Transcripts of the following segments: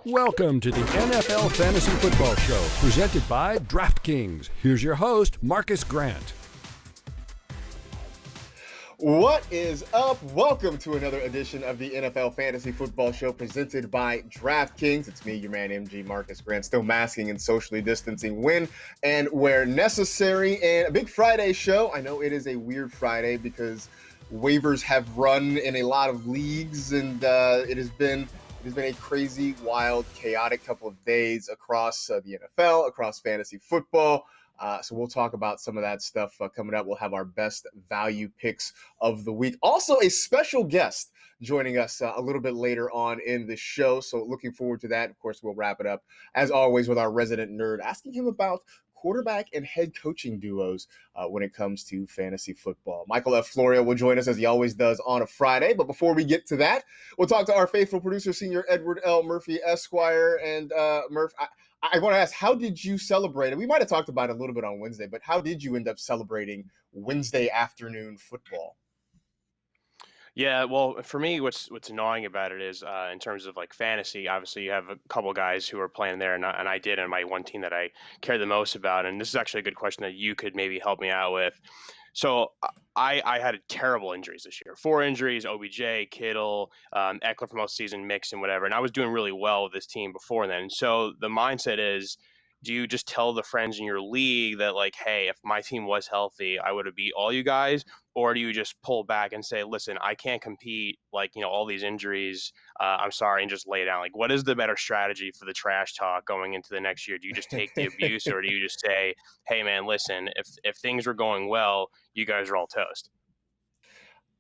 Welcome to the NFL Fantasy Football Show, presented by DraftKings. Here's your host, Marcas Grant. What is up? Welcome to another edition of the NFL Fantasy Football Show presented by DraftKings. It's me, your man, MG Marcas Grant, still masking and socially distancing when and where necessary. And a big Friday show. I know it is a weird Friday because waivers have run in a lot of leagues, and it has been a crazy, wild, chaotic couple of days across the NFL, across fantasy football. So we'll talk about some of that stuff coming up. We'll have our best value picks of the week. Also, a special guest joining us a little bit later on in the show. So looking forward to that. Of course, we'll wrap it up, as always, with our resident nerd, asking him about quarterback and head coaching duos when it comes to fantasy football. Michael F. Florio will join us as he always does on a Friday. But before we get to that, we'll talk to our faithful producer, Senior Edward L. Murphy, Esquire. And Murph, I want to ask, how did you celebrate? And we might have talked about it a little bit on Wednesday, but how did you end up celebrating Wednesday afternoon football? Yeah, well, for me, what's annoying about it is in terms of like fantasy, obviously you have a couple guys who are playing there, and I did on my one team that I care the most about. And this is actually a good question that you could maybe help me out with. So I had terrible injuries this year. 4 injuries, OBJ, Kittle, Eckler for most season, Mix and whatever. And I was doing really well with this team before then. So the mindset is, do you just tell the friends in your league that, like, hey, if my team was healthy, I would have beat all you guys? Or do you just pull back and say, listen, I can't compete, like, all these injuries, I'm sorry, and just lay it down? Like, what is the better strategy for the trash talk going into the next year? Do you just take the abuse, or do you just say, hey, man, listen, if things were going well, you guys are all toast?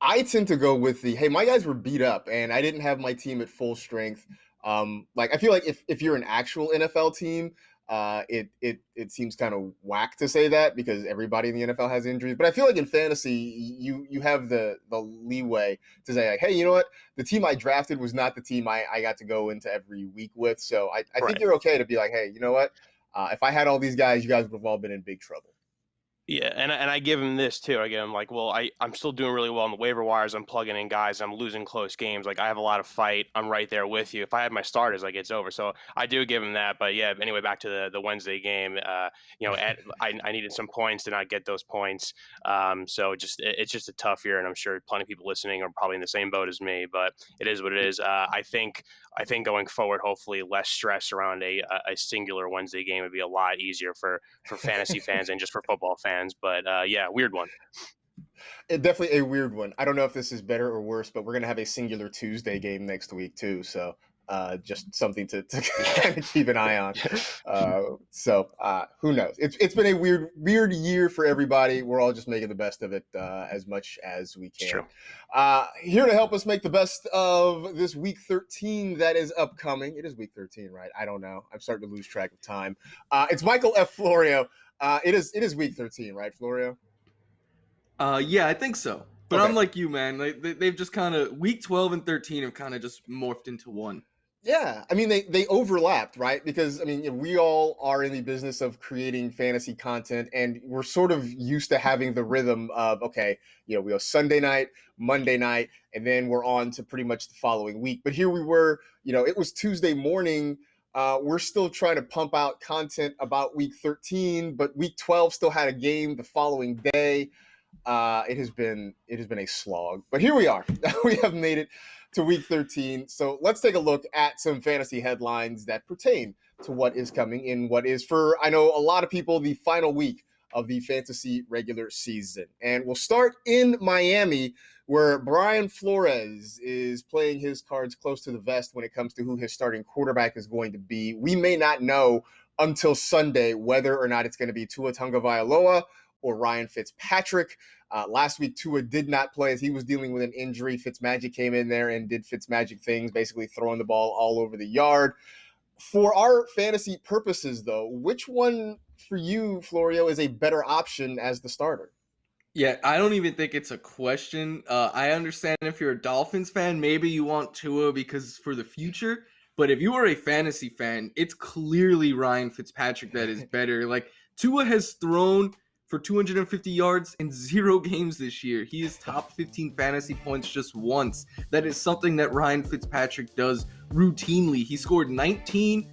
I tend to go with hey, my guys were beat up, and I didn't have my team at full strength. I feel like if you're an actual NFL team, it seems kind of whack to say that because everybody in the NFL has injuries. But I feel like in fantasy, you have the leeway to say, like, hey, you know what? The team I drafted was not the team I got to go into every week with. So I think you're okay to be like, hey, you know what? If I had all these guys, you guys would have all been in big trouble. Yeah, and I give him this too. I give him like, well, I'm still doing really well on the waiver wires. I'm plugging in guys. I'm losing close games. Like, I have a lot of fight. I'm right there with you. If I had my starters, like, it's over. So I do give him that. But yeah, anyway, back to the Wednesday game. I needed some points, did not get those points. So it's just a tough year, and I'm sure plenty of people listening are probably in the same boat as me. But it is what it is. I think going forward, hopefully, less stress around a singular Wednesday game would be a lot easier for fantasy fans and just for football fans. But yeah, weird one. Definitely a weird one. I don't know if this is better or worse, but we're going to have a singular Tuesday game next week too. So just something to kind of keep an eye on. So who knows? It's been a weird year for everybody. We're all just making the best of it as much as we can. Here to help us make the best of this week 13 that is upcoming. It is week 13, right? I don't know. I'm starting to lose track of time. It's Michael F. Florio. It is week 13, right, Florio? Yeah, I think so. But Okay. I'm like you, man. Like they've just kind of week 12 and 13 have kind of just morphed into one. Yeah, I mean they overlapped, right? Because I mean we all are in the business of creating fantasy content, and we're sort of used to having the rhythm of okay, we go Sunday night, Monday night, and then we're on to pretty much the following week. But here we were, it was Tuesday morning. We're still trying to pump out content about week 13, but week 12 still had a game the following day. It has been a slog, but here we are. We have made it to week 13. So let's take a look at some fantasy headlines that pertain to what is coming in what is, for I know a lot of people, the final week of the fantasy regular season. And we'll start in Miami, where Brian Flores is playing his cards close to the vest when it comes to who his starting quarterback is going to be. We may not know until Sunday whether or not it's going to be Tua Tagovailoa or Ryan Fitzpatrick. Last week, Tua did not play as he was dealing with an injury. Fitzmagic came in there and did Fitzmagic things, basically throwing the ball all over the yard. For our fantasy purposes, though, which one for you, Florio, is a better option as the starter? Yeah, I don't even think it's a question. I understand if you're a Dolphins fan, maybe you want Tua because for the future. But if you are a fantasy fan, it's clearly Ryan Fitzpatrick that is better. Like, Tua has thrown for 250 yards in 0 games this year. He is top 15 fantasy points just once. That is something that Ryan Fitzpatrick does routinely. He scored 19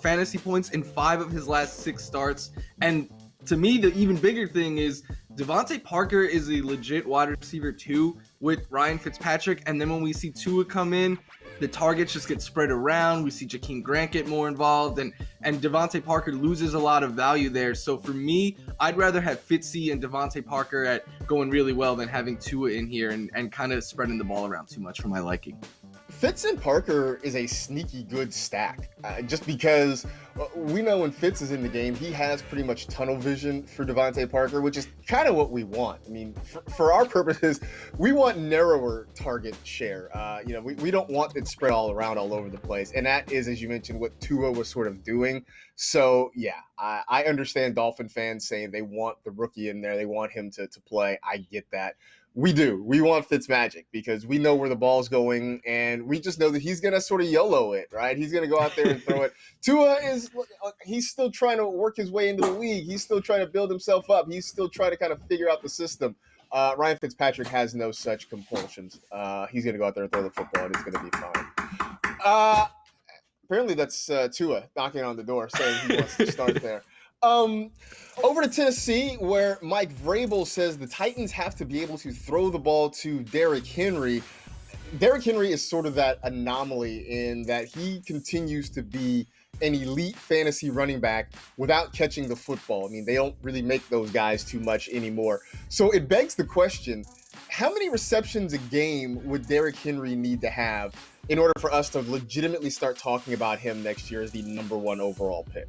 fantasy points in 5 of his last 6 starts. And to me, the even bigger thing is Devontae Parker is a legit wide receiver too with Ryan Fitzpatrick. And then when we see Tua come in, the targets just get spread around. We see Jakeem Grant get more involved, and Devontae Parker loses a lot of value there. So for me, I'd rather have Fitzy and Devontae Parker at going really well than having Tua in here and kind of spreading the ball around too much for my liking. Fitz and Parker is a sneaky good stack, just because we know when Fitz is in the game, he has pretty much tunnel vision for Devontae Parker, which is kind of what we want. I mean, for our purposes, we want narrower target share. We don't want it spread all around all over the place. And that is, as you mentioned, what Tua was sort of doing. So, yeah, I understand Dolphin fans saying they want the rookie in there. They want him to play. I get that. We do. We want Fitzmagic because we know where the ball's going, and we just know that he's going to sort of YOLO it, right? He's going to go out there and throw it. Tua he's still trying to work his way into the league. He's still trying to build himself up. He's still trying to kind of figure out the system. Ryan Fitzpatrick has no such compulsions. He's going to go out there and throw the football, and it's going to be fine. Apparently that's Tua knocking on the door saying he wants to start there. Over to Tennessee, where Mike Vrabel says the Titans have to be able to throw the ball to Derrick Henry. Derrick Henry is sort of that anomaly in that he continues to be an elite fantasy running back without catching the football. I mean, they don't really make those guys too much anymore. So it begs the question, how many receptions a game would Derrick Henry need to have in order for us to legitimately start talking about him next year as the number 1 overall pick?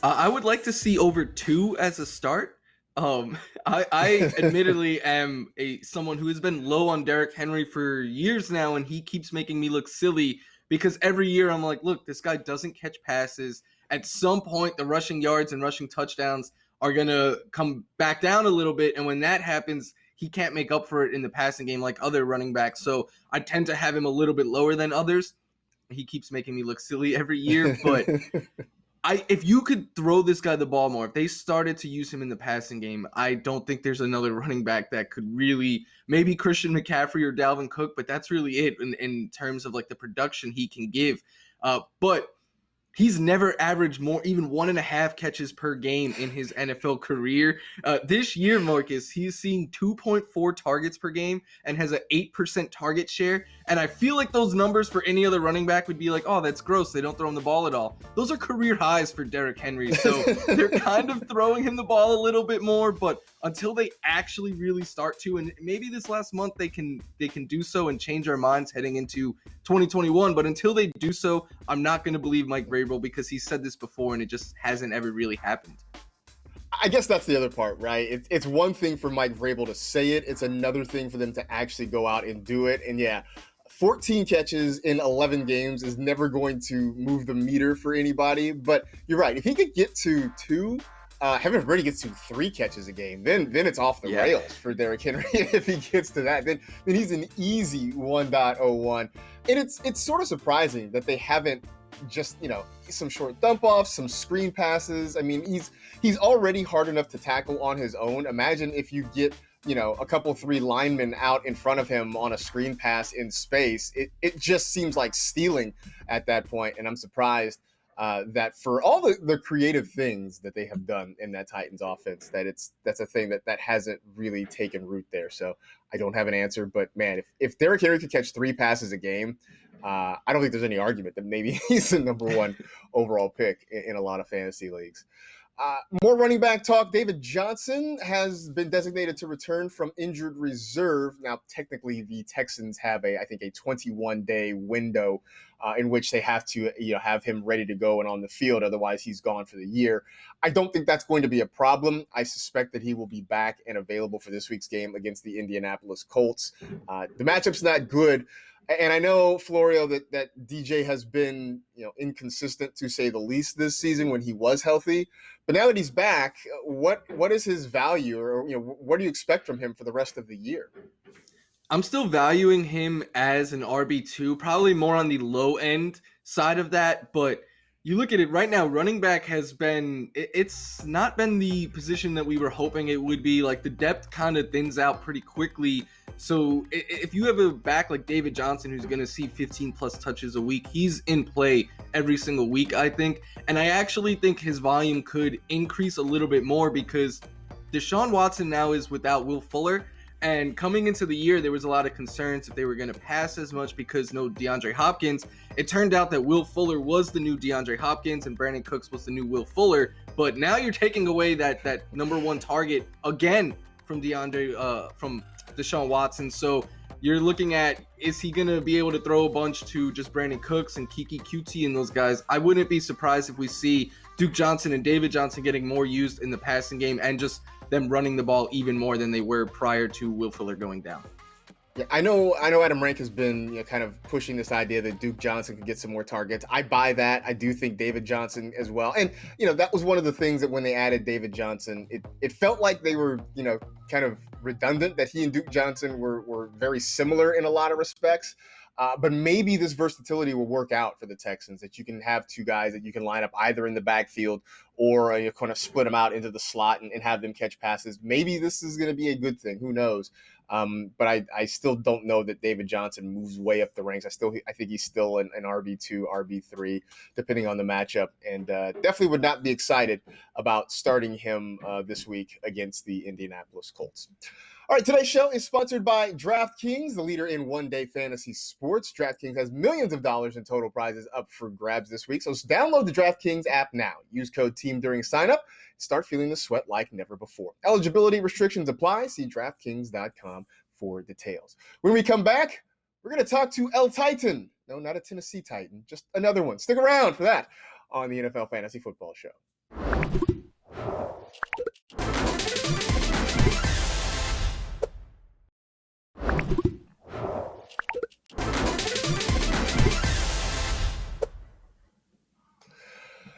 I would like to see over 2 as a start. I admittedly am someone who has been low on Derrick Henry for years now, and he keeps making me look silly because every year I'm like, look, this guy doesn't catch passes. At some point, the rushing yards and rushing touchdowns are going to come back down a little bit, and when that happens, he can't make up for it in the passing game like other running backs. So I tend to have him a little bit lower than others. He keeps making me look silly every year, but if you could throw this guy the ball more, if they started to use him in the passing game, I don't think there's another running back that could really, maybe Christian McCaffrey or Dalvin Cook, but that's really it in terms of like the production he can give. But he's never averaged more, even 1.5 catches per game in his NFL career. This year, Marcus, he's seeing 2.4 targets per game and has an 8% target share. And I feel like those numbers for any other running back would be like, oh, that's gross. They don't throw him the ball at all. Those are career highs for Derrick Henry. So they're kind of throwing him the ball a little bit more, but until they actually really start to, and maybe this last month they can do so and change our minds heading into 2021. But until they do so, I'm not going to believe Mike Vrabel because he said this before and it just hasn't ever really happened. I guess that's the other part, right? It's one thing for Mike Vrabel to say it. It's another thing for them to actually go out and do it. And yeah, 14 catches in 11 games is never going to move the meter for anybody. But you're right. If he could get to 2, heaven forbid gets to 3 catches a game, then it's off the rails for Derrick Henry. If he gets to that, then he's an easy 1.01. And it's sort of surprising that they haven't just, some short dump offs, some screen passes. I mean, he's already hard enough to tackle on his own. Imagine if you get, a couple 3 linemen out in front of him on a screen pass in space. It just seems like stealing at that point. And I'm surprised that for all the creative things that they have done in that Titans offense, that's a thing that hasn't really taken root there. So I don't have an answer, but man, if Derrick Henry could catch 3 passes a game, I don't think there's any argument that maybe he's the number 1 overall pick in a lot of fantasy leagues. More running back talk. David Johnson has been designated to return from injured reserve. Now, technically, the Texans have a 21-day window in which they have to have him ready to go and on the field. Otherwise, he's gone for the year. I don't think that's going to be a problem. I suspect that he will be back and available for this week's game against the Indianapolis Colts. The matchup's not good. And I know, Florio, that DJ has been, inconsistent to say the least this season when he was healthy. But now that he's back, what is his value, or what do you expect from him for the rest of the year? I'm still valuing him as an RB2, probably more on the low end side of that, but you look at it right now, running back it's not been the position that we were hoping it would be. Like, the depth kind of thins out pretty quickly. So if you have a back like David Johnson, who's going to see 15 plus touches a week, he's in play every single week, I think. And I actually think his volume could increase a little bit more because Deshaun Watson now is without Will Fuller. And coming into the year, there was a lot of concerns if they were going to pass as much because no DeAndre Hopkins. It turned out that Will Fuller was the new DeAndre Hopkins and Brandon Cooks was the new Will Fuller. But now you're taking away that number one target again from Deshaun Watson. So you're looking at, is he going to be able to throw a bunch to just Brandon Cooks and Kiki QT and those guys? I wouldn't be surprised if we see Duke Johnson and David Johnson getting more used in the passing game and just them running the ball even more than they were prior to Will Fuller going down. Yeah, I know Adam Rank has been kind of pushing this idea that Duke Johnson could get some more targets. I buy that. I do think David Johnson as well. And, that was one of the things that when they added David Johnson, it felt like they were, kind of redundant, that he and Duke Johnson were very similar in a lot of respects. But maybe this versatility will work out for the Texans, that you can have two guys that you can line up either in the backfield or you kind of split them out into the slot and have them catch passes. Maybe this is going to be a good thing. Who knows? But I still don't know that David Johnson moves way up the ranks. I think he's still an RB2, RB3, depending on the matchup, and definitely would not be excited about starting him this week against the Indianapolis Colts. All right, today's show is sponsored by DraftKings, the leader in one-day fantasy sports. DraftKings has millions of dollars in total prizes up for grabs this week, so download the DraftKings app now. Use code TEAM during sign-up. Start feeling the sweat like never before. Eligibility restrictions apply. See DraftKings.com for details. When we come back, we're going to talk to El Titan. No, not a Tennessee Titan, just another one. Stick around for that on the NFL Fantasy Football Show.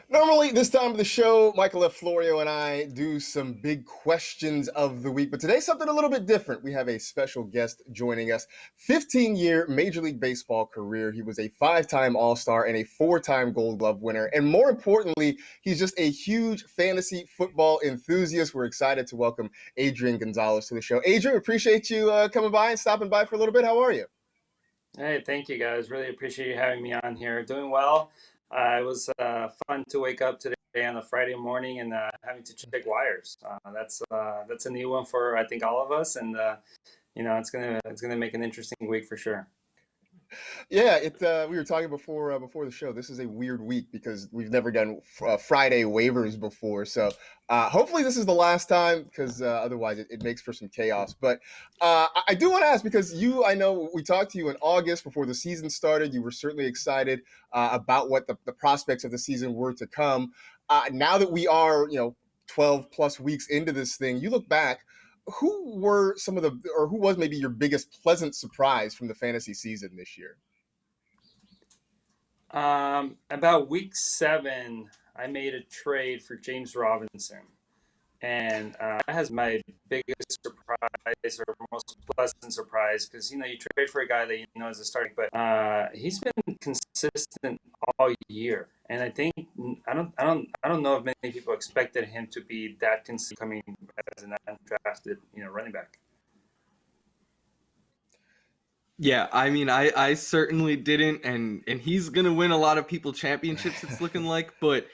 Normally, this time of the show, Michael F. Florio and I do some big questions of the week, but today something a little bit different. We have a special guest joining us. 15-year Major League Baseball career. He was a 5-time All-Star and a 4-time Gold Glove winner. And more importantly, he's just a huge fantasy football enthusiast. We're excited to welcome Adrian Gonzalez to the show. Adrian, appreciate you coming by and stopping by for a little bit. How are you? Hey, thank you guys. Really appreciate you having me on here. Doing well. It was fun to wake up today on a Friday morning and having to check wires. That's a new one for, I think, all of us, and it's gonna make an interesting week for sure. Yeah, we were talking before the show. This is a weird week because we've never done Friday waivers before. So hopefully this is the last time, because otherwise it makes for some chaos. But I do want to ask, because I know we talked to you in August before the season started. You were certainly excited about what the prospects of the season were to come. Now that we are 12 plus weeks into this thing, you look back. Who was maybe your biggest pleasant surprise from the fantasy season this year? About week 7, I made a trade for James Robinson, and that has my biggest surprise or most pleasant surprise, because you trade for a guy that is a starting, but he's been consistent all year, and I think I don't know if many people expected him to be that consistent coming as an undrafted running back. Yeah, I mean, I certainly didn't, and he's gonna win a lot of people championships, it's looking like. But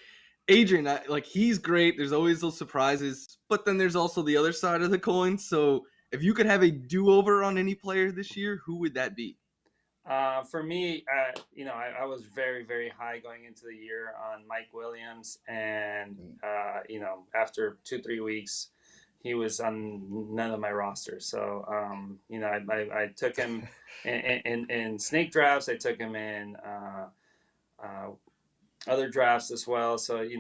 Adrian, he's great. There's always those surprises, but then there's also the other side of the coin. So if you could have a do-over on any player this year, who would that be? For me, I was very, very high going into the year on Mike Williams, and after 2-3 weeks, he was on none of my rosters. So I took him in snake drafts. I took him in other drafts as well. So he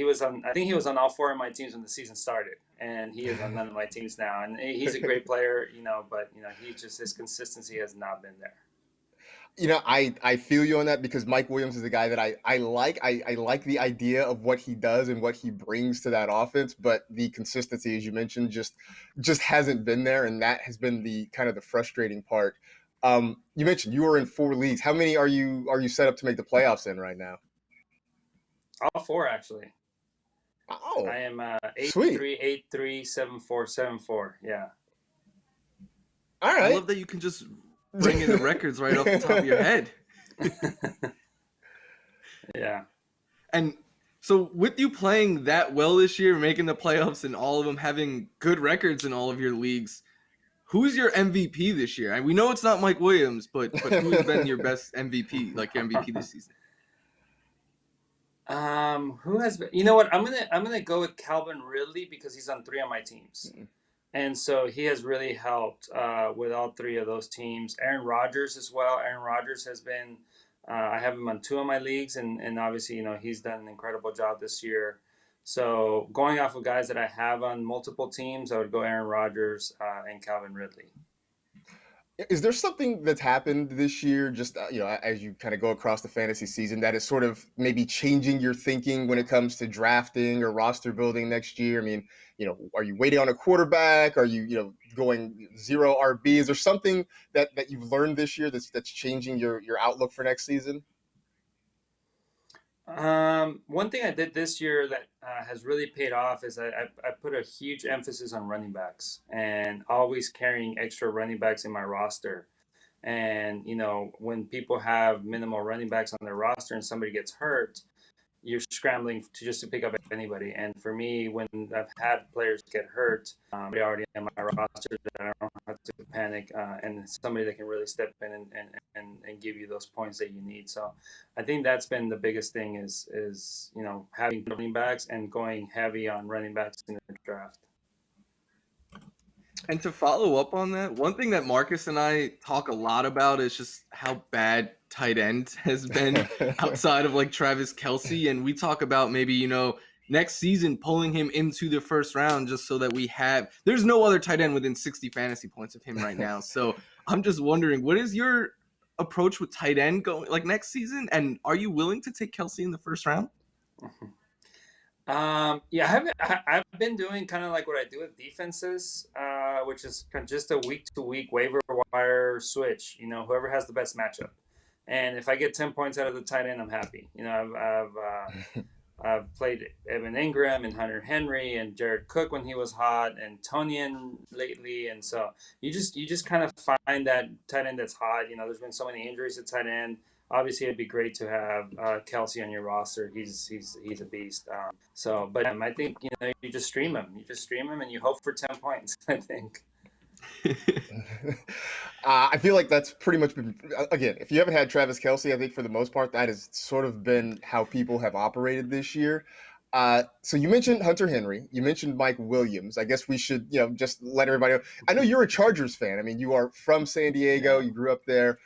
was on. I think he was on all 4 of my teams when the season started, and he is on none of my teams now. And he's a great player, but his consistency has not been there. I feel you on that, because Mike Williams is a guy that I like. I like the idea of what he does and what he brings to that offense, but the consistency, as you mentioned, just hasn't been there, and that has been the kind of the frustrating part. You mentioned you were in 4 leagues. How many are you set up to make the playoffs in right now? All four actually. Oh, I am sweet. 83837474. Yeah. All I right. love that you can just bring in the records right off the top of your head. Yeah. And so with you playing that well this year, making the playoffs and all of them having good records in all of your leagues, who's your MVP this year? And we know it's not Mike Williams, but who has been your best MVP, like your MVP this season? Who has been? You know what? I'm gonna go with Calvin Ridley because he's on 3 of my teams, and so he has really helped with all 3 of those teams. Aaron Rodgers as well. Aaron Rodgers has been. I have him on 2 of my leagues, and obviously, he's done an incredible job this year. So going off of guys that I have on multiple teams, I would go Aaron Rodgers and Calvin Ridley. Is there something that's happened this year, just as you kind of go across the fantasy season, that is sort of maybe changing your thinking when it comes to drafting or roster building next year? I mean, are you waiting on a quarterback? Are you going 0 RB? Is there something that you've learned this year that's changing your outlook for next season? One thing I did this year that has really paid off is I put a huge emphasis on running backs and always carrying extra running backs in my roster. And, when people have minimal running backs on their roster and somebody gets hurt, you're scrambling to pick up anybody. And for me, when I've had players get hurt, they already on my roster that I don't have to panic, and somebody that can really step in and give you those points that you need. So I think that's been the biggest thing is having running backs and going heavy on running backs in the draft. And to follow up on that, one thing that Marcus and I talk a lot about is just how bad tight end has been outside of like Travis Kelce. And we talk about maybe, next season pulling him into the first round just so that there's no other tight end within 60 fantasy points of him right now. So I'm just wondering, what is your approach with tight end going like next season? And are you willing to take Kelce in the first round? Yeah, I've been doing kind of like what I do with defenses, which is kind of just a week-to-week waiver wire switch. Whoever has the best matchup, and if I get 10 points out of the tight end, I'm happy. I've played Evan Ingram and Hunter Henry and Jared Cook when he was hot, and Tonyan lately, and so you just kind of find that tight end that's hot. There's been so many injuries at tight end. Obviously, it'd be great to have Kelce on your roster. He's a beast. But I think you just stream him. You just stream him, and you hope for 10 points. I think. I feel like that's pretty much been, again, if you haven't had Travis Kelce, I think for the most part that has sort of been how people have operated this year. So you mentioned Hunter Henry, you mentioned Mike Williams. I guess we should just let everybody know. I know you're a Chargers fan. I mean, you are from San Diego. You grew up there.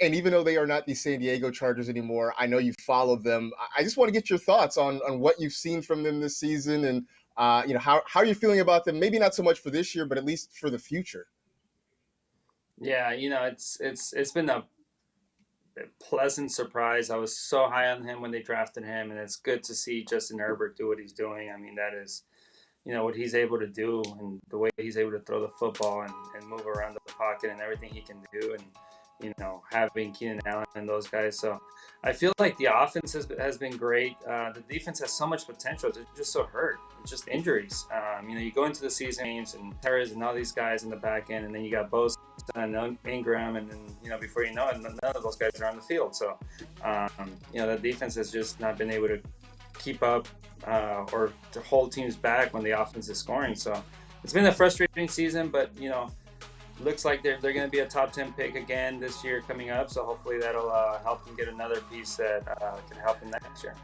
And even though they are not the San Diego Chargers anymore, I know you followed them. I just want to get your thoughts on what you've seen from them this season, and how are you feeling about them? Maybe not so much for this year, but at least for the future. Yeah, it's been a pleasant surprise. I was so high on him when they drafted him, and it's good to see Justin Herbert do what he's doing. I mean, that is, what he's able to do and the way he's able to throw the football and move around the pocket and everything he can do, and having Keenan Allen and those guys. So I feel like the offense has been great. The defense has so much potential. They're just so hurt. It's just injuries. You go into the season games and Terrence and all these guys in the back end, and then you got Bosa and Ingram, and then, before you know it, none of those guys are on the field. So, the defense has just not been able to keep up or to hold teams back when the offense is scoring. So it's been a frustrating season, but, looks like they're going to be a top 10 pick again this year coming up. So hopefully that'll help them get another piece that can help them next year.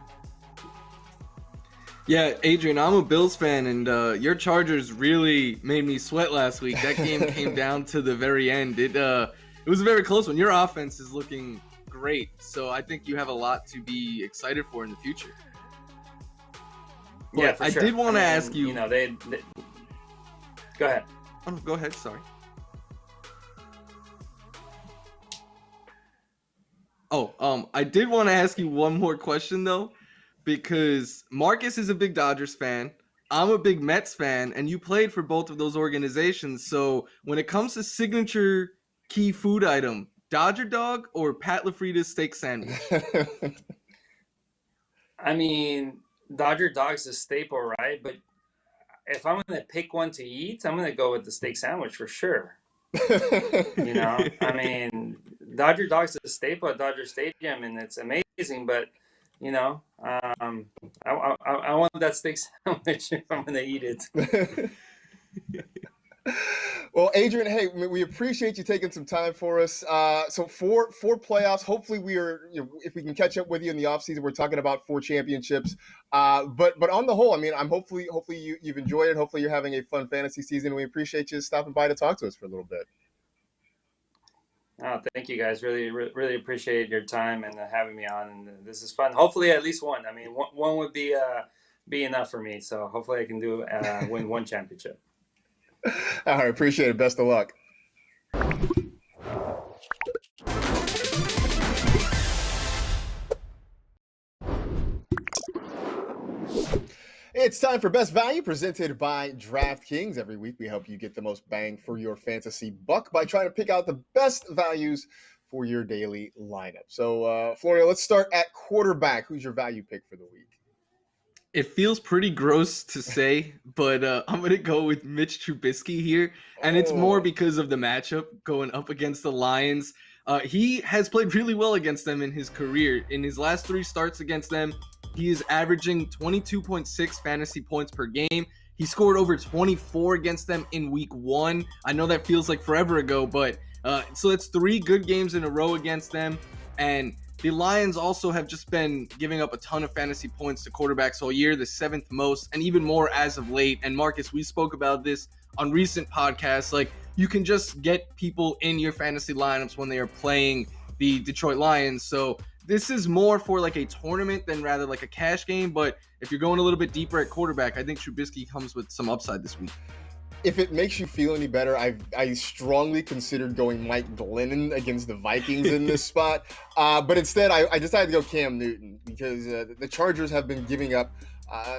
Yeah, Adrian, I'm a Bills fan, and your Chargers really made me sweat last week. That game came down to the very end. It was a very close one. Your offense is looking great, so I think you have a lot to be excited for in the future. Yeah, for sure. I did want to ask you. They go ahead. Oh, go ahead. Sorry. I did want to ask you one more question though, because Marcus is a big Dodgers fan. I'm a big Mets fan, and you played for both of those organizations. So when it comes to signature key food item, Dodger dog or Pat LaFrida's steak sandwich? I mean, Dodger dog's a staple, right? But if I'm going to pick one to eat, I'm going to go with the steak sandwich for sure. I mean, Dodger dog's a staple at Dodger Stadium, and it's amazing. But I want that steak sandwich if I'm going to eat it. Well, Adrian, hey, we appreciate you taking some time for us. So for playoffs, hopefully if we can catch up with you in the offseason, we're talking about 4 championships. But on the whole, I mean, hopefully you've enjoyed it. Hopefully you're having a fun fantasy season. We appreciate you stopping by to talk to us for a little bit. Oh, thank you guys. Really, really appreciate your time and having me on. And this is fun. Hopefully at least one. I mean, one would be enough for me. So hopefully I can win one championship. All right, appreciate it. Best of luck. It's time for Best Value, presented by DraftKings. Every week we help you get the most bang for your fantasy buck by trying to pick out the best values for your daily lineup. So, Florio, let's start at quarterback. Who's your value pick for the week? It feels pretty gross to say, but I'm going to go with Mitch Trubisky here. And it's more because of the matchup going up against the Lions. He has played really well against them in his career. In his last 3 starts against them, he is averaging 22.6 fantasy points per game. He scored over 24 against them in week 1. I know that feels like forever ago, but so it's 3 good games in a row against them. And the Lions also have just been giving up a ton of fantasy points to quarterbacks all year, the 7th most, and even more as of late. And Marcus, we spoke about this on recent podcasts. Like, you can just get people in your fantasy lineups when they are playing the Detroit Lions. So this is more for like a tournament than rather like a cash game. But if you're going a little bit deeper at quarterback, I think Trubisky comes with some upside this week. If it makes you feel any better, I strongly considered going Mike Glennon against the Vikings in this spot. But instead, I decided to go Cam Newton because the Chargers have been giving up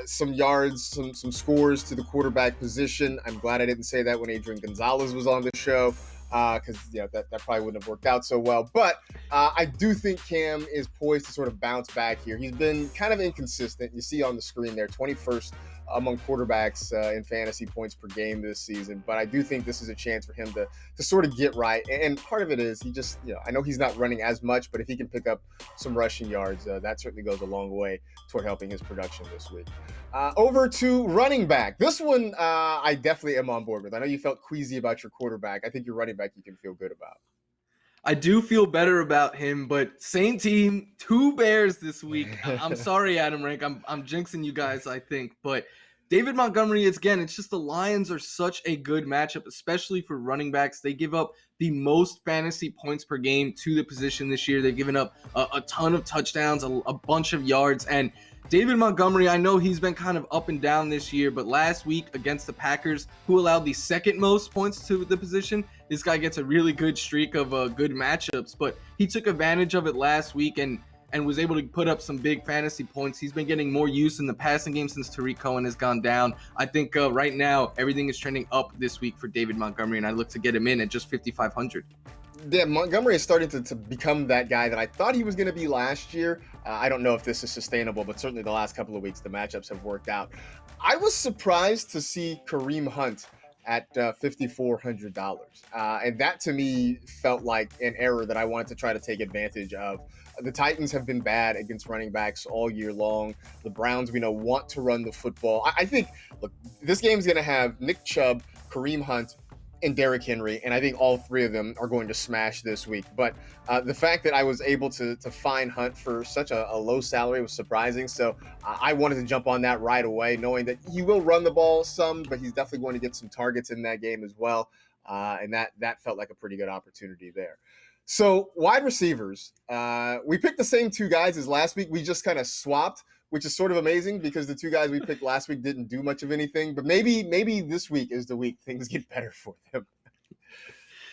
some yards, some scores to the quarterback position. I'm glad I didn't say that when Adrian Gonzalez was on the show because that probably wouldn't have worked out so well. But I do think Cam is poised to sort of bounce back here. He's been kind of inconsistent. You see on the screen there, 21st among quarterbacks in fantasy points per game this season. But I do think this is a chance for him to sort of get right. And part of it is he just, I know he's not running as much, but if he can pick up some rushing yards, that certainly goes a long way toward helping his production this week. Over to running back. This one I definitely am on board with. I know you felt queasy about your quarterback. I think your running back you can feel good about. I do feel better about him, but same team, 2 Bears this week. I'm sorry, Adam Rank. I'm jinxing you guys, I think. But David Montgomery, it's just the Lions are such a good matchup, especially for running backs. They give up the most fantasy points per game to the position this year. They've given up a ton of touchdowns, a bunch of yards. And David Montgomery, I know he's been kind of up and down this year, but last week against the Packers, who allowed the 2nd most points to the position, this guy gets a really good streak of good matchups. But he took advantage of it last week and was able to put up some big fantasy points. He's been getting more use in the passing game since Tariq Cohen has gone down. I think right now everything is trending up this week for David Montgomery, and I look to get him in at just 5,500. Yeah, Montgomery is starting to become that guy that I thought he was going to be last year. I don't know if this is sustainable, but certainly the last couple of weeks, the matchups have worked out. I was surprised to see Kareem Hunt at $5,400. And that to me felt like an error that I wanted to try to take advantage of. The Titans have been bad against running backs all year long. The Browns, we know, want to run the football. I think, look, this game's going to have Nick Chubb, Kareem Hunt, and Derrick Henry, and I think all 3 of them are going to smash this week. But the fact that I was able to find Hunt for such a low salary was surprising. So I wanted to jump on that right away, knowing that he will run the ball some, but he's definitely going to get some targets in that game as well. And that felt like a pretty good opportunity there. So wide receivers, we picked the same 2 guys as last week. We just kind of swapped, which is sort of amazing because the 2 guys we picked last week didn't do much of anything. But maybe this week is the week things get better for them.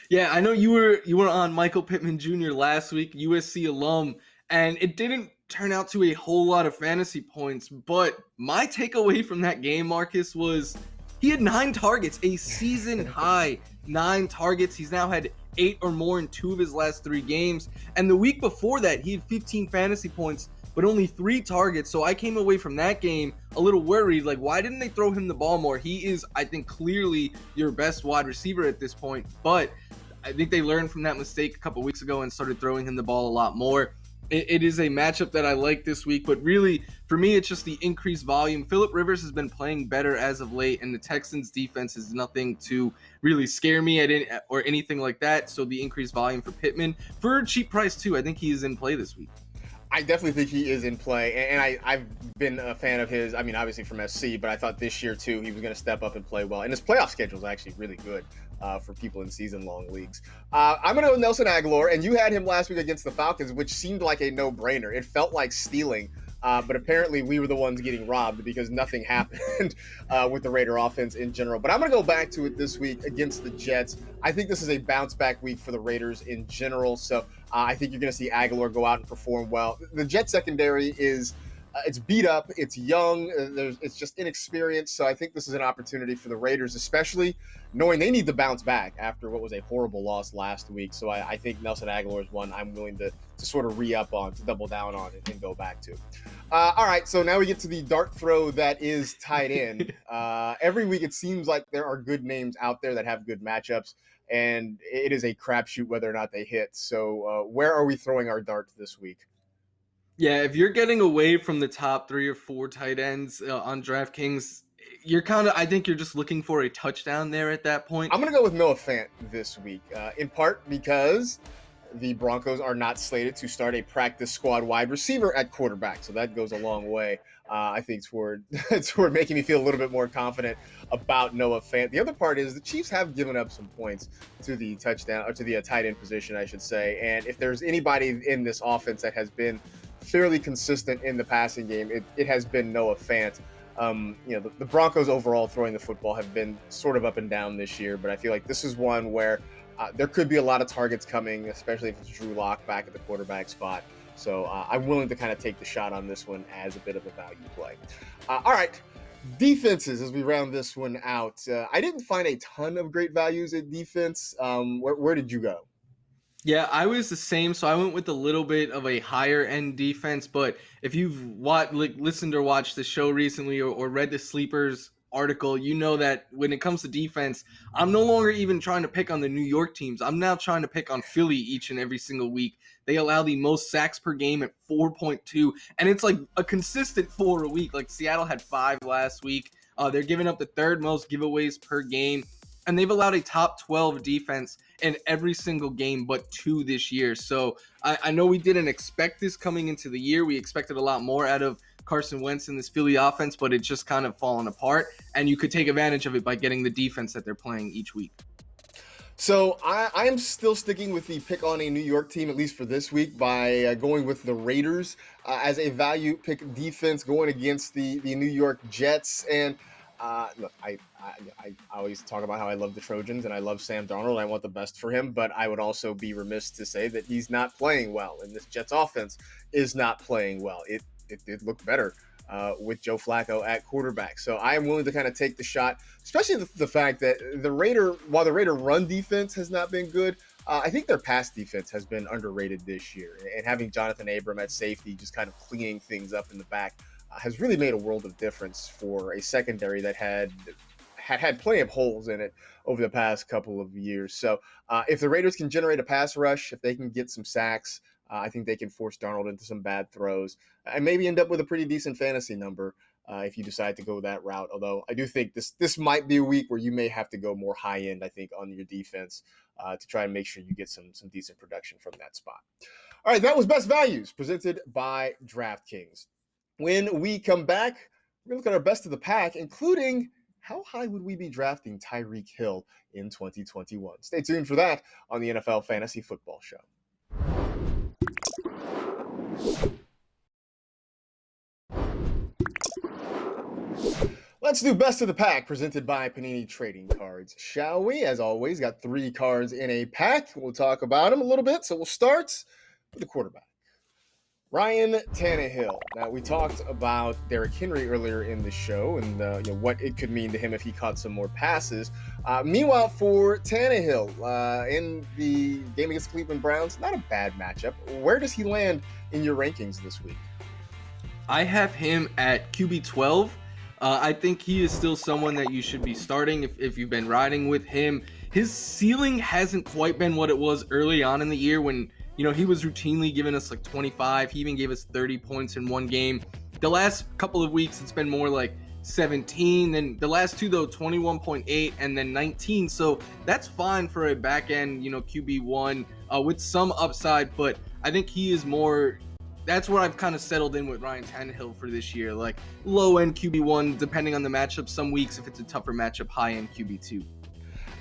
Yeah, I know you were on Michael Pittman Jr. last week, USC alum, and it didn't turn out to a whole lot of fantasy points. But my takeaway from that game, Marcus, was he had 9 targets, a season high 9 targets. He's now had 8 or more in 2 of his last 3 games. And the week before that, he had 15 fantasy points but only 3 targets. So I came away from that game a little worried. Like, why didn't they throw him the ball more? He is, I think, clearly your best wide receiver at this point, but I think they learned from that mistake a couple weeks ago and started throwing him the ball a lot more. It is a matchup that I like this week, but really, for me, it's just the increased volume. Phillip Rivers has been playing better as of late, and the Texans' defense is nothing to really scare me or anything like that. So the increased volume for Pittman, for a cheap price too, I think he is in play this week. I definitely think he is in play, and I've been a fan of his. I mean, obviously from SC, but I thought this year too he was going to step up and play well. And his playoff schedule is actually really good for people in season-long leagues. I'm going to go Nelson Aguilar, and you had him last week against the Falcons, which seemed like a no-brainer. It felt like stealing. But apparently we were the ones getting robbed because nothing happened with the Raider offense in general. But I'm going to go back to it this week against the Jets. I think this is a bounce-back week for the Raiders in general. So I think you're going to see Aguilar go out and perform well. The Jets secondary is it's beat up, it's young, it's just inexperienced. So I think this is an opportunity for the Raiders, especially knowing they need to bounce back after what was a horrible loss last week. So I think Nelson Aguilar is one I'm willing to sort of re-up on, to double down on it and go back to. All right, so now we get to the dart throw that is tight end. Every week it seems like there are good names out there that have good matchups, and it is a crapshoot whether or not they hit. So where are we throwing our dart this week? Yeah, if you're getting away from the top 3 or 4 tight ends on DraftKings, I think you're just looking for a touchdown there at that point. I'm going to go with Noah Fant this week, in part because the Broncos are not slated to start a practice squad wide receiver at quarterback. So that goes a long way, I think, toward making me feel a little bit more confident about Noah Fant. The other part is the Chiefs have given up some points to the touchdown, or to the tight end position, I should say. And if there's anybody in this offense that has been fairly consistent in the passing game, it has been Noah Fant. The Broncos overall throwing the football have been sort of up and down this year, but I feel like this is one where there could be a lot of targets coming, especially if it's Drew Lock back at the quarterback spot. So I'm willing to kind of take the shot on this one as a bit of a value play. All right, defenses as we round this one out. I didn't find a ton of great values at defense. Where did you go? Yeah, I was the same. So I went with a little bit of a higher end defense. But if you've listened or watched the show recently or read the Sleepers article, you know that when it comes to defense, I'm no longer even trying to pick on the New York teams. I'm now trying to pick on Philly each and every single week. They allow the most sacks per game at 4.2, and it's like a consistent 4 a week. Like Seattle had 5 last week. They're giving up the 3rd most giveaways per game, and they've allowed a top 12 defense in every single game but 2 this year. So I know we didn't expect this coming into the year. We expected a lot more out of Carson Wentz in this Philly offense, but it's just kind of fallen apart, and you could take advantage of it by getting the defense that they're playing each week. So I am still sticking with the pick on a New York team, at least for this week, by going with the Raiders as a value pick defense going against the New York Jets. And look, I always talk about how I love the Trojans and I love Sam Darnold. I want the best for him, but I would also be remiss to say that he's not playing well, and this Jets offense is not playing well. It did look better with Joe Flacco at quarterback. So I am willing to kind of take the shot, especially the fact that while the Raider run defense has not been good, I think their pass defense has been underrated this year. And having Jonathan Abram at safety, just kind of cleaning things up in the back, has really made a world of difference for a secondary that had plenty of holes in it over the past couple of years. So if the Raiders can generate a pass rush, if they can get some sacks, I think they can force Darnold into some bad throws and maybe end up with a pretty decent fantasy number if you decide to go that route. Although I do think this might be a week where you may have to go more high end, I think, on your defense to try and make sure you get some decent production from that spot. All right, that was Best Values presented by DraftKings. When we come back, we're going to look at our best of the pack, including how high would we be drafting Tyreek Hill in 2021? Stay tuned for that on the NFL Fantasy Football Show. Let's do Best of the Pack presented by Panini Trading Cards, shall we? As always, got 3 cards in a pack. We'll talk about them a little bit. So we'll start with the quarterback, Ryan Tannehill. Now, we talked about Derrick Henry earlier in the show and what it could mean to him if he caught some more passes. Meanwhile, for Tannehill, in the game against the Cleveland Browns, not a bad matchup. Where does he land in your rankings this week? I have him at QB 12. I think he is still someone that you should be starting if you've been riding with him. His ceiling hasn't quite been what it was early on in the year when, he was routinely giving us like 25. He even gave us 30 points in one game. The last couple of weeks, it's been more like 17. Then the last two, though, 21.8 and then 19. So that's fine for a back end, QB1 with some upside. But I think he is more. That's where I've kind of settled in with Ryan Tannehill for this year, like low end QB1, depending on the matchup. Some weeks, if it's a tougher matchup, high end QB2.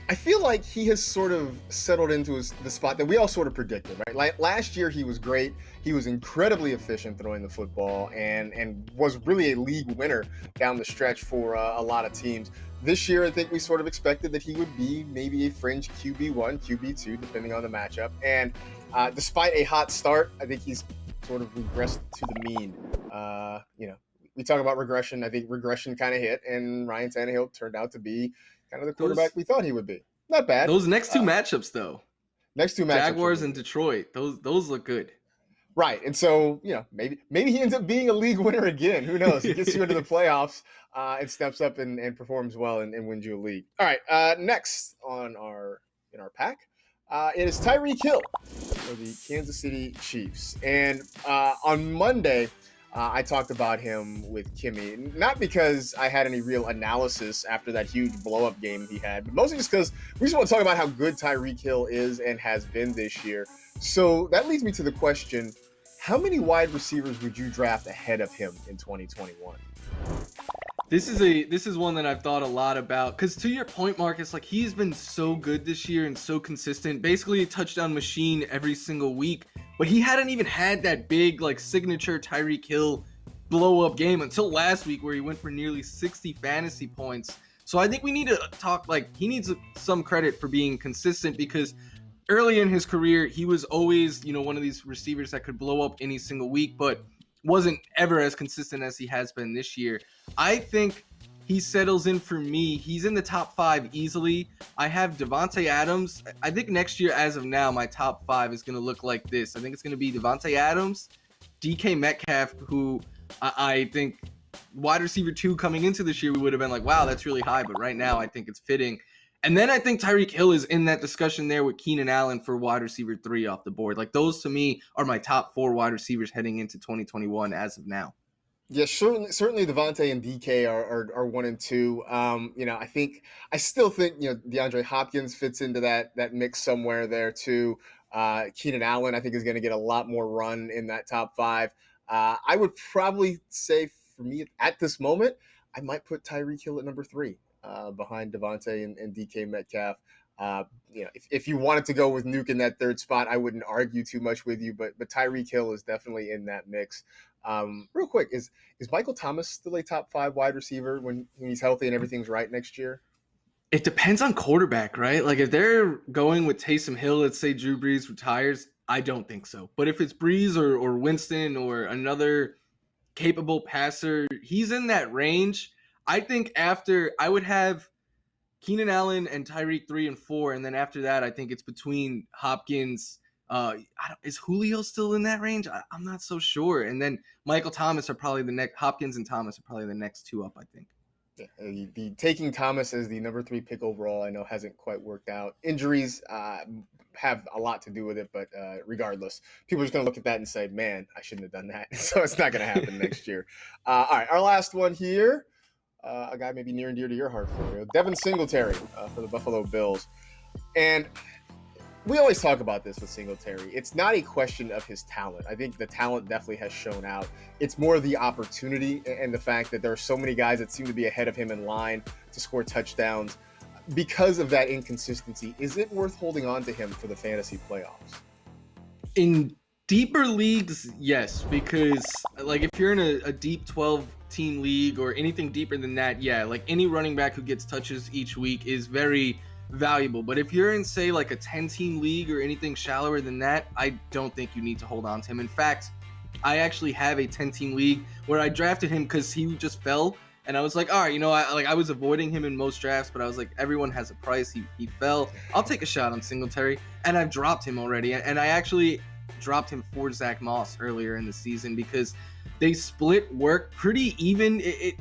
I feel like he has sort of settled into the spot that we all sort of predicted, right? Like last year, he was great. He was incredibly efficient throwing the football and was really a league winner down the stretch for a lot of teams. This year, I think we sort of expected that he would be maybe a fringe QB1, QB2, depending on the matchup. And despite a hot start, I think he's sort of regressed to the mean. We talk about regression. I think regression kind of hit, and Ryan Tannehill turned out to be kind of the quarterback we thought he would be. Not bad. Those next two matchups, though. Next two matchups. Jaguars and Detroit. Those look good. Right. And so, maybe he ends up being a league winner again. Who knows? He gets you into the playoffs and steps up and performs well and wins you a league. All right. Next in our pack, it is Tyreek Hill for the Kansas City Chiefs. And on Monday, I talked about him with Kimmy, not because I had any real analysis after that huge blow-up game he had, but mostly just because we just want to talk about how good Tyreek Hill is and has been this year. So that leads me to the question, how many wide receivers would you draft ahead of him in 2021? This is one that I've thought a lot about, because to your point, Marcus, like he's been so good this year and so consistent, basically a touchdown machine every single week, but he hadn't even had that big like signature Tyreek Hill blow up game until last week where he went for nearly 60 fantasy points. So I think we need to talk, like he needs some credit for being consistent, because early in his career, he was always, one of these receivers that could blow up any single week, but wasn't ever as consistent as he has been this year. I think he settles in for me. He's in the top 5 easily. I have Devontae Adams. I think next year, as of now, my top 5 is going to look like this. I think it's going to be Devontae Adams, DK Metcalf, who I think wide receiver 2 coming into this year, we would have been like, wow, that's really high. But right now, I think it's fitting. And then I think Tyreek Hill is in that discussion there with Keenan Allen for wide receiver 3 off the board. Like those to me are my top 4 wide receivers heading into 2021 as of now. Yeah, certainly Devontae and DK are 1 and 2. I still think DeAndre Hopkins fits into that mix somewhere there too. Keenan Allen I think is going to get a lot more run in that top 5. I would probably say for me at this moment, I might put Tyreek Hill at number 3. Behind Devontae and DK Metcalf. If you wanted to go with Nuke in that 3rd spot, I wouldn't argue too much with you, but Tyreek Hill is definitely in that mix. Real quick, is Michael Thomas still a top 5 wide receiver when he's healthy and everything's right next year? It depends on quarterback, right? Like if they're going with Taysom Hill, let's say Drew Brees retires, I don't think so. But if it's Brees or Winston or another capable passer, he's in that range. I think after I would have Keenan Allen and Tyreek 3 and 4, and then after that, I think it's between Hopkins. Is Julio still in that range? I'm not so sure. And then Michael Thomas are probably the next. Hopkins and Thomas are probably the next 2 up, I think. Yeah, the taking Thomas as the number 3 pick overall, I know hasn't quite worked out. Injuries have a lot to do with it, but regardless, people are just going to look at that and say, "Man, I shouldn't have done that." So it's not going to happen next year. All right, our last one here. A guy maybe near and dear to your heart, Florio. Devin Singletary for the Buffalo Bills. And we always talk about this with Singletary. It's not a question of his talent. I think the talent definitely has shown out. It's more the opportunity and the fact that there are so many guys that seem to be ahead of him in line to score touchdowns. Because of that inconsistency, is it worth holding on to him for the fantasy playoffs? In deeper leagues, yes, because like if you're in a deep 12-team league or anything deeper than that, yeah, like any running back who gets touches each week is very valuable. But if you're in, say, like a 10-team league or anything shallower than that, I don't think you need to hold on to him. In fact, I actually have a 10-team league where I drafted him because he just fell. And I was like, all right, I was avoiding him in most drafts, but I was like, everyone has a price. He fell. I'll take a shot on Singletary. And I've dropped him already. And I actually dropped him for Zach Moss earlier in the season because they split work pretty even. It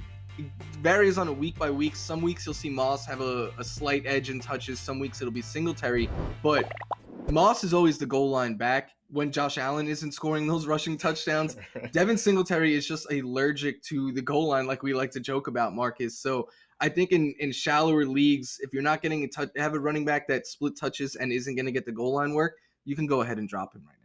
varies on a week by week. Some weeks you'll see Moss have a slight edge in touches. Some weeks it'll be Singletary. But Moss is always the goal line back when Josh Allen isn't scoring those rushing touchdowns. Devin Singletary is just allergic to the goal line, like we like to joke about, Marcus. So I think in shallower leagues, if you're not getting have a running back that split touches and isn't going to get the goal line work, you can go ahead and drop him right now.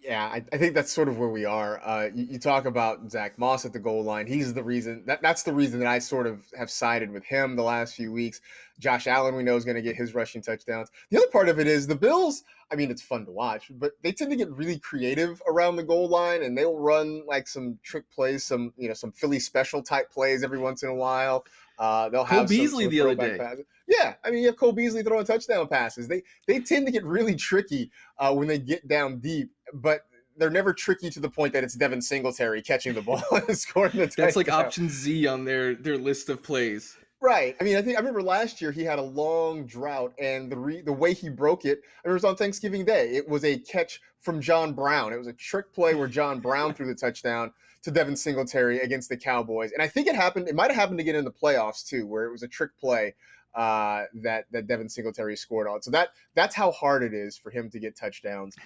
Yeah, I think that's sort of where we are. You talk about Zach Moss at the goal line. He's the reason that's the reason that I sort of have sided with him the last few weeks. Josh Allen, we know, is going to get his rushing touchdowns. The other part of it is the Bills. I mean, it's fun to watch, but they tend to get really creative around the goal line, and they'll run like some trick plays, some Philly special type plays every once in a while. They'll have Cole Beasley the other day. Passes. Yeah, I mean, you have Cole Beasley throwing touchdown passes. They tend to get really tricky when they get down deep, but they're never tricky to the point that it's Devin Singletary catching the ball and scoring the touchdown. That's like option Z on their list of plays. Right. I mean, I remember last year he had a long drought, and the way he broke it, it was on Thanksgiving Day. It was a catch from John Brown. It was a trick play where John Brown threw the touchdown to Devin Singletary against the Cowboys. And I think it might have happened again in the playoffs too, where it was a trick play that Devin Singletary scored on. So that's how hard it is for him to get touchdowns,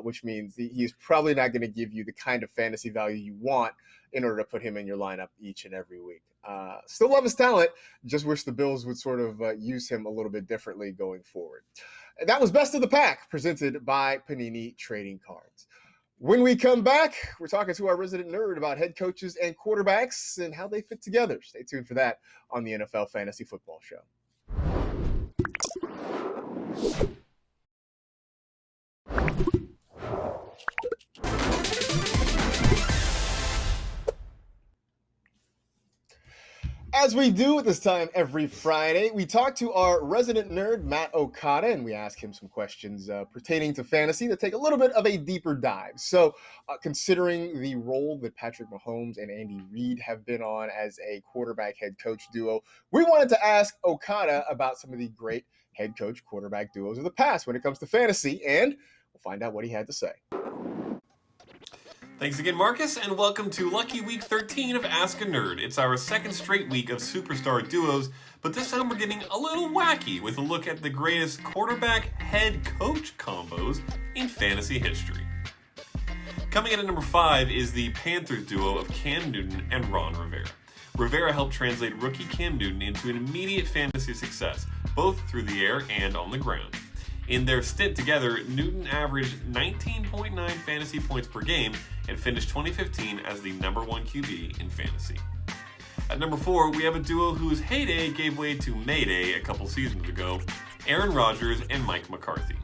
which means he's probably not going to give you the kind of fantasy value you want in order to put him in your lineup each and every week. Still love his talent. Just wish the Bills would sort of use him a little bit differently going forward. And that was Best of the Pack, presented by Panini Trading Cards. When we come back, we're talking to our resident nerd about head coaches and quarterbacks and how they fit together. Stay tuned for that on the NFL Fantasy Football Show. As we do at this time every Friday, we talk to our resident nerd, Matt Okada, and we ask him some questions pertaining to fantasy that take a little bit of a deeper dive. So, considering the role that Patrick Mahomes and Andy Reid have been on as a quarterback head coach duo, we wanted to ask Okada about some of the great head coach quarterback duos of the past when it comes to fantasy, and we'll find out what he had to say. Thanks again, Marcus, and welcome to Lucky Week 13 of Ask a Nerd. It's our second straight week of superstar duos, but this time we're getting a little wacky with a look at the greatest quarterback-head coach combos in fantasy history. Coming in at number 5 is the Panthers duo of Cam Newton and Ron Rivera. Rivera helped translate rookie Cam Newton into an immediate fantasy success, both through the air and on the ground. In their stint together, Newton averaged 19.9 fantasy points per game and finished 2015 as the number 1 QB in fantasy. At number 4, we have a duo whose heyday gave way to Mayday a couple seasons ago, Aaron Rodgers and Mike McCarthy.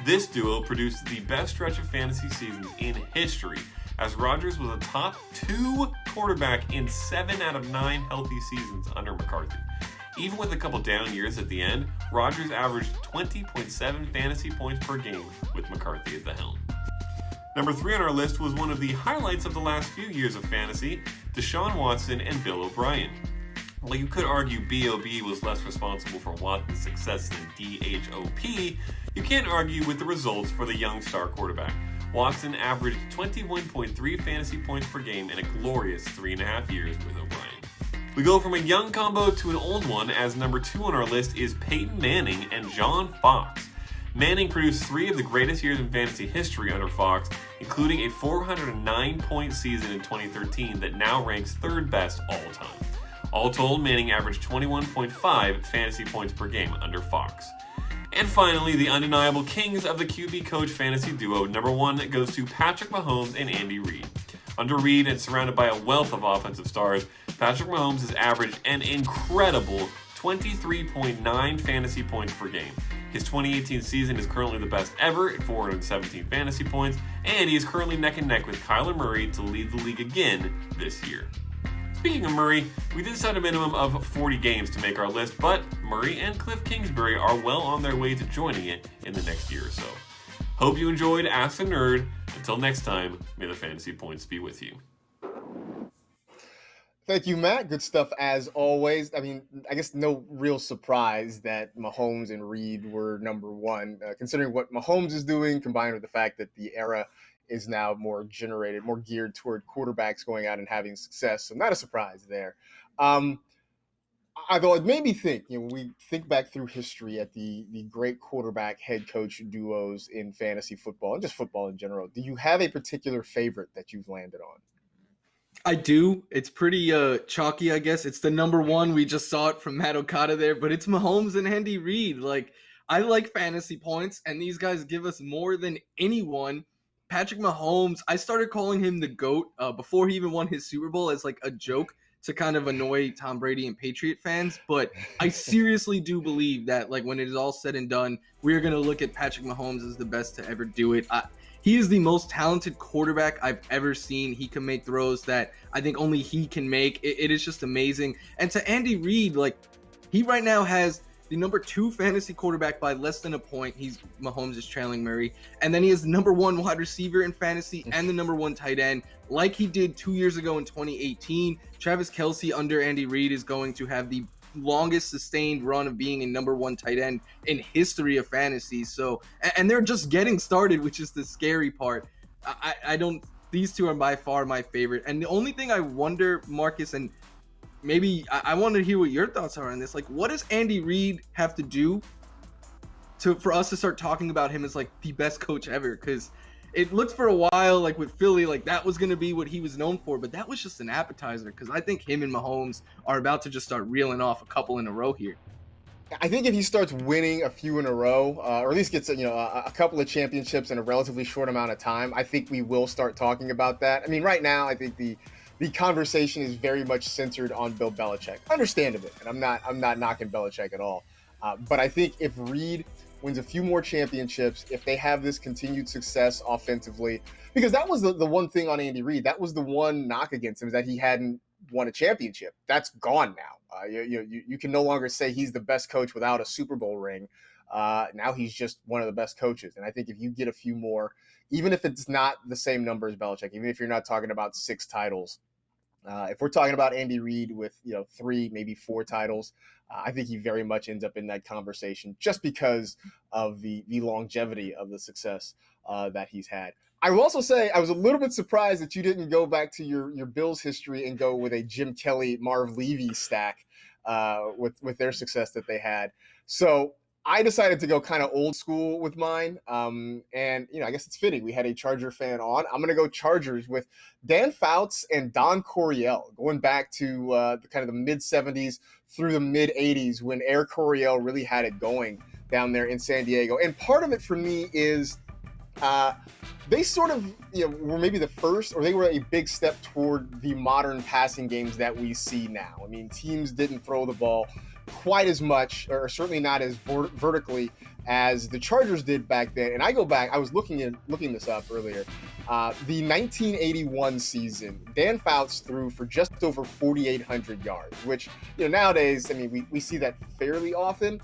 This duo produced the best stretch of fantasy seasons in history, as Rodgers was a top 2 quarterback in 7 out of 9 healthy seasons under McCarthy. Even with a couple down years at the end, Rodgers averaged 20.7 fantasy points per game with McCarthy at the helm. Number 3 on our list was one of the highlights of the last few years of fantasy, Deshaun Watson and Bill O'Brien. While you could argue B.O.B. was less responsible for Watson's success than D.H.O.P., you can't argue with the results for the young star quarterback. Watson averaged 21.3 fantasy points per game in a glorious 3.5 years with O'Brien. We go from a young combo to an old one, as number 2 on our list is Peyton Manning and John Fox. Manning produced 3 of the greatest years in fantasy history under Fox, including a 409-point season in 2013 that now ranks 3rd best all time. All told, Manning averaged 21.5 fantasy points per game under Fox. And finally, the undeniable kings of the QB coach fantasy duo, number 1 goes to Patrick Mahomes and Andy Reid. Under Reid and surrounded by a wealth of offensive stars, Patrick Mahomes has averaged an incredible 23.9 fantasy points per game. His 2018 season is currently the best ever at 417 fantasy points, and he is currently neck and neck with Kyler Murray to lead the league again this year. Speaking of Murray, we did set a minimum of 40 games to make our list, but Murray and Cliff Kingsbury are well on their way to joining it in the next year or so. Hope you enjoyed Ask a Nerd. Until next time, may the fantasy points be with you. Thank you, Matt. Good stuff as always. I mean, I guess no real surprise that Mahomes and Reed were number one, considering what Mahomes is doing, combined with the fact that the era is now more geared toward quarterbacks going out and having success. So not a surprise there. Although it made me think, when we think back through history at the great quarterback head coach duos in fantasy football and just football in general, do you have a particular favorite that you've landed on? I do. It's pretty chalky, I guess. It's the number one. We just saw it from Matt Okada there, but it's Mahomes and Andy Reid. Like, I like fantasy points, and these guys give us more than anyone. Patrick Mahomes, I started calling him the GOAT before he even won his Super Bowl as like a joke to kind of annoy Tom Brady and Patriot fans. But I seriously do believe that, like, when it is all said and done, we're going to look at Patrick Mahomes as the best to ever do it. He is the most talented quarterback I've ever seen. He can make throws that I think only he can make. It is just amazing. And to Andy Reid, like, he right now has the number 2 fantasy quarterback by less than a point. Mahomes is trailing Murray. And then he has the number 1 wide receiver in fantasy and the number 1 tight end, like he did 2 years ago in 2018. Travis Kelce under Andy Reid is going to have the longest sustained run of being a number 1 tight end in history of fantasy. So, and they're just getting started, which is the scary part. These two are by far my favorite. And the only thing I wonder, Marcus, and maybe I want to hear what your thoughts are on this. Like, what does Andy Reid have to do for us to start talking about him as like the best coach ever? Because it looked for a while, like with Philly, like that was going to be what he was known for, but that was just an appetizer, because I think him and Mahomes are about to just start reeling off a couple in a row here. I think if he starts winning a few in a row, or at least gets a couple of championships in a relatively short amount of time, I think we will start talking about that. I mean, right now, I think the conversation is very much centered on Bill Belichick, understandably, and I'm not knocking Belichick at all. But I think if Reid wins a few more championships, if they have this continued success offensively, because that was the one thing on Andy Reid, that was the one knock against him, is that he hadn't won a championship. That's gone now. You can no longer say he's the best coach without a Super Bowl ring. Now he's just one of the best coaches. And I think if you get a few more, even if it's not the same number as Belichick, even if you're not talking about 6 titles, if we're talking about Andy Reid with 3, maybe 4 titles, I think he very much ends up in that conversation just because of the longevity of the success that he's had. I will also say I was a little bit surprised that you didn't go back to your Bills history and go with a Jim Kelly, Marv Levy stack with their success that they had. So I decided to go kind of old school with mine. And, I guess it's fitting. We had a Charger fan on. I'm going to go Chargers with Dan Fouts and Don Coryell, going back to the kind of the mid-'70s through the mid-'80s when Air Coryell really had it going down there in San Diego. And part of it for me is they sort of were maybe the first, or they were a big step toward the modern passing games that we see now. I mean, teams didn't throw the ball quite as much, or certainly not as vertically as the Chargers did back then. And I go back, I was looking this up earlier. The 1981 season, Dan Fouts threw for just over 4,800 yards, which nowadays, I mean, we see that fairly often.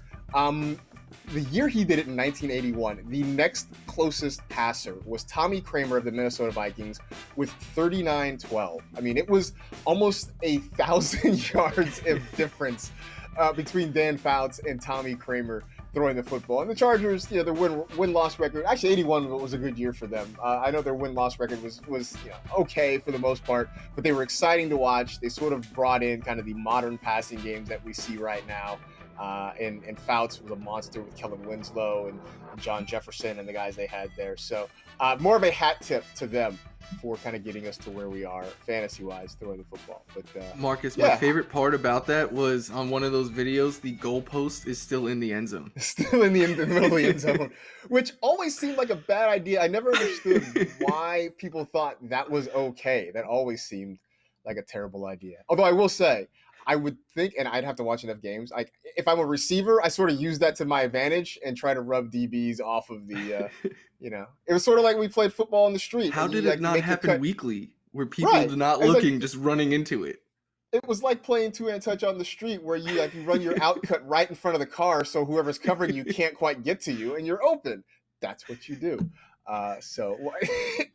The year he did it in 1981, the next closest passer was Tommy Kramer of the Minnesota Vikings with 39-12. I mean, it was almost 1,000 yards of difference between Dan Fouts and Tommy Kramer throwing the football. And the Chargers, their win-loss record, actually 81 was a good year for them. I know their win-loss record was okay for the most part, but they were exciting to watch. They sort of brought in kind of the modern passing games that we see right now. And Fouts was a monster with Kellen Winslow and John Jefferson and the guys they had there. So more of a hat tip to them for kind of getting us to where we are fantasy-wise throwing the football. But Marcus, my favorite part about that was on one of those videos, the goalpost is still in the end zone. Still in the middle of the end zone, which always seemed like a bad idea. I never understood why people thought that was okay. That always seemed like a terrible idea. Although I will say, I would think, and I'd have to watch enough games, like if I'm a receiver, I sort of use that to my advantage and try to rub DBs off of the, it was sort of like we played football in the street. How did it not happen weekly where people are not looking, just running into it? It was like playing two-hand touch on the street where you run your out cut right in front of the car so whoever's covering you can't quite get to you and you're open. That's what you do.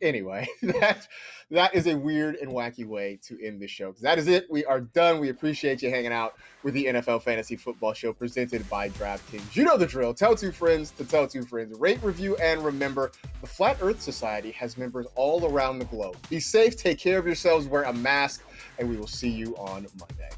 Anyway, that is a weird and wacky way to end the show. That is it. We are done. We appreciate you hanging out with the NFL Fantasy Football Show presented by DraftKings. You know the drill. Tell two friends to tell two friends. Rate, review, and remember, the Flat Earth Society has members all around the globe. Be safe, take care of yourselves, wear a mask, and we will see you on Monday.